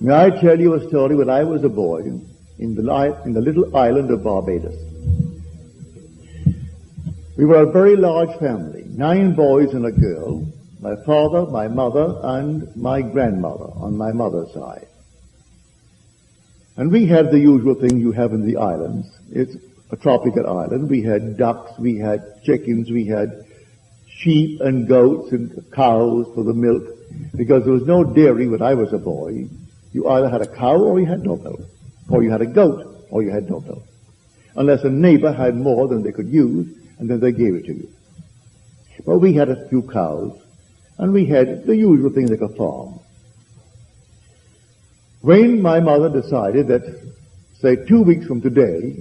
May I tell you a story when I was a boy in the little island of Barbados. We were a very large family, 9 boys and a girl, my father, my mother, and my grandmother on my mother's side. And we had the usual thing you have in the islands. It's a tropical island. We had ducks, we had chickens, we had sheep and goats and cows for the milk, because there was no dairy when I was a boy. You either had a cow or you had no milk, or you had a goat or you had no milk, unless a neighbor had more than they could use, and then they gave it to you. But we had a few cows, and we had the usual thing like a farm. When my mother decided that, say, 2 weeks from today,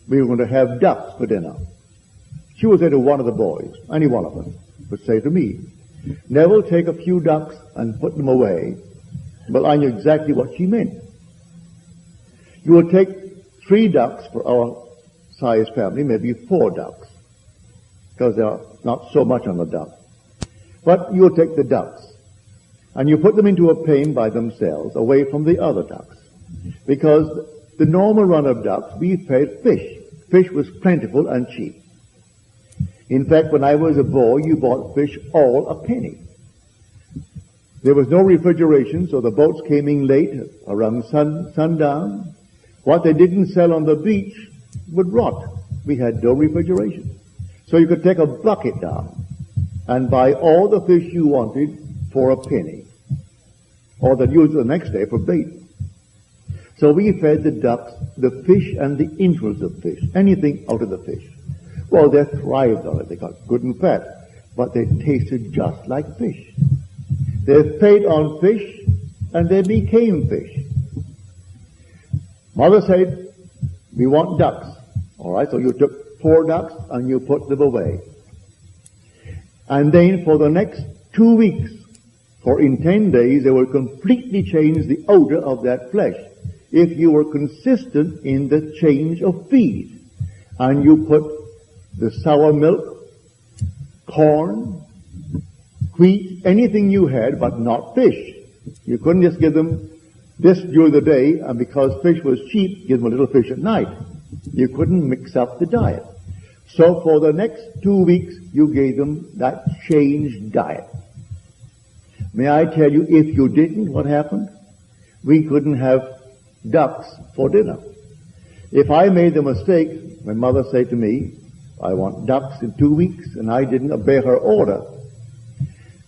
we were going to have ducks for dinner, she would say to one of the boys, any one of them, would say to me, "Neville, take a few ducks and put them away." Well, I knew exactly what she meant. You will take 3 ducks for our size family, maybe 4 ducks, because there are not so much on the duck. But you'll take the ducks, and you put them into a pen by themselves, away from the other ducks, because the normal run of ducks, we fed fish. Fish was plentiful and cheap. In fact, when I was a boy, you bought fish all a penny. There was no refrigeration, so the boats came in late, around sundown. What they didn't sell on the beach would rot. We had no refrigeration. So you could take a bucket down and buy all the fish you wanted for a penny, or they'd use it the next day for bait. So we fed the ducks the fish and the interest of fish, anything out of the fish. Well, they thrived on it. They got good and fat, but they tasted just like fish. They fed on fish, and they became fish. Mother said, "We want ducks." All right, so you took 4 ducks and you put them away. And then for the next 2 weeks, or in 10 days, they will completely change the odor of that flesh if you were consistent in the change of feed. And you put the sour milk, corn, wheat, anything you had, but not fish. You couldn't just give them this during the day, and because fish was cheap, give them a little fish at night. You couldn't mix up the diet. So for the next 2 weeks, you gave them that changed diet. May I tell you, if you didn't, what happened? We couldn't have ducks for dinner. If I made the mistake, when Mother said to me, "I want ducks in 2 weeks," and I didn't obey her order,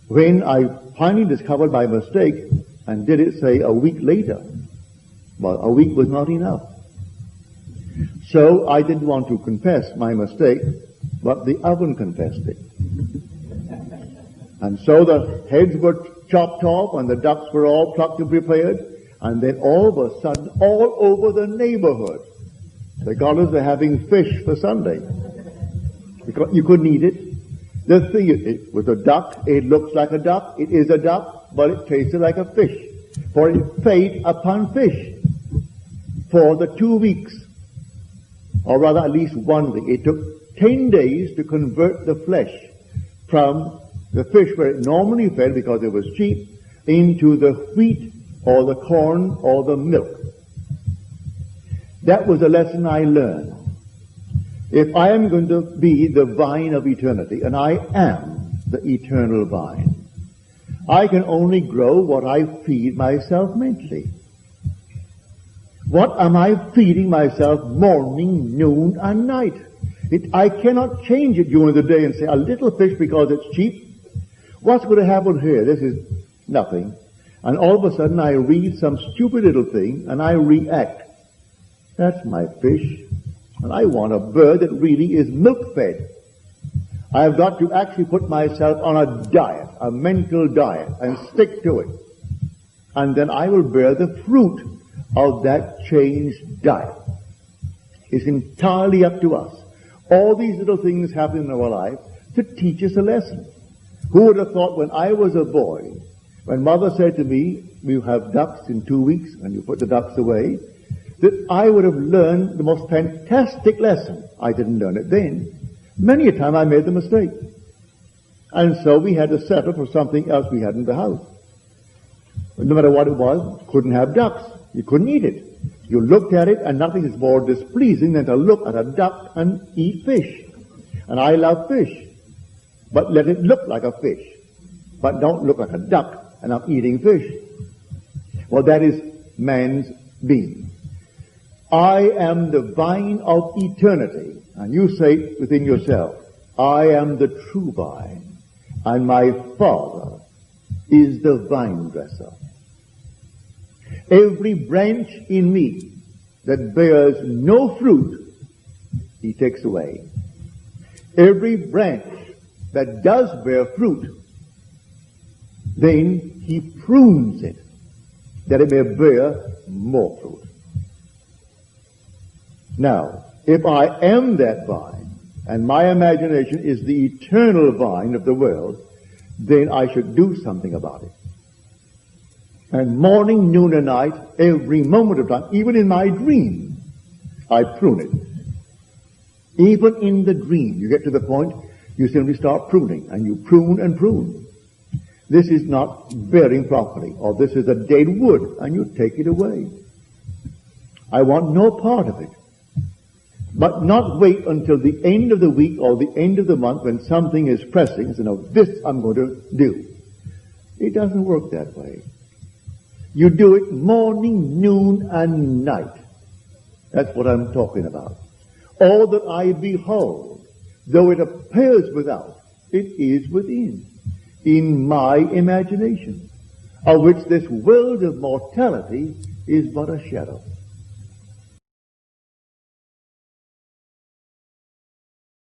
when I finally discovered my mistake and did it, say, a week later, well, a week was not enough. So I didn't want to confess my mistake, but the oven confessed it. And so the heads were chopped off and the ducks were all plucked and prepared, and then all of a sudden, all over the neighborhood, the Goddards were having fish for Sunday. Because you couldn't eat it. The thing, it was a duck, it looks like a duck, it is a duck, but it tasted like a fish. For it fed upon fish for the 2 weeks. Or rather, at least 1 week. It took 10 days to convert the flesh from the fish where it normally fed because it was cheap into the wheat or the corn or the milk. That was a lesson I learned. If I am going to be the vine of eternity, and I am the eternal vine, I can only grow what I feed myself mentally. What am I feeding myself morning, noon, and night? I cannot change it during the day and say, a little fish because it's cheap. What's going to happen here? This is nothing. And all of a sudden I read some stupid little thing and I react. That's my fish. And I want a bird that really is milk-fed. I've got to actually put myself on a diet, a mental diet, and stick to it. And then I will bear the fruit of that changed diet. It's entirely up to us. All these little things happen in our life to teach us a lesson. Who would have thought when I was a boy, when Mother said to me, "We have ducks in 2 weeks," and you put the ducks away, that I would have learned the most fantastic lesson. I didn't learn it then. Many a time I made the mistake. And so we had to settle for something else we had in the house. No matter what it was, couldn't have ducks. You couldn't eat it. You looked at it, and nothing is more displeasing than to look at a duck and eat fish. And I love fish. But let it look like a fish. But don't look like a duck, and I'm eating fish. Well, that is man's being. I am the vine of eternity. And you say within yourself, I am the true vine, and my Father is the vine dresser. Every branch in me that bears no fruit, he takes away. Every branch that does bear fruit, then he prunes it, that it may bear more fruit. Now, if I am that vine, and my imagination is the eternal vine of the world, then I should do something about it. And morning, noon, and night, every moment of time, even in my dream, I prune it. Even in the dream, you get to the point, you simply start pruning, and you prune and prune. This is not bearing properly, or this is a dead wood, and you take it away. I want no part of it. But not wait until the end of the week or the end of the month when something is pressing and say, no, this I'm going to do. It doesn't work that way. You do it morning, noon, and night. That's what I'm talking about. All that I behold, though it appears without, it is within, in my imagination, of which this world of mortality is but a shadow.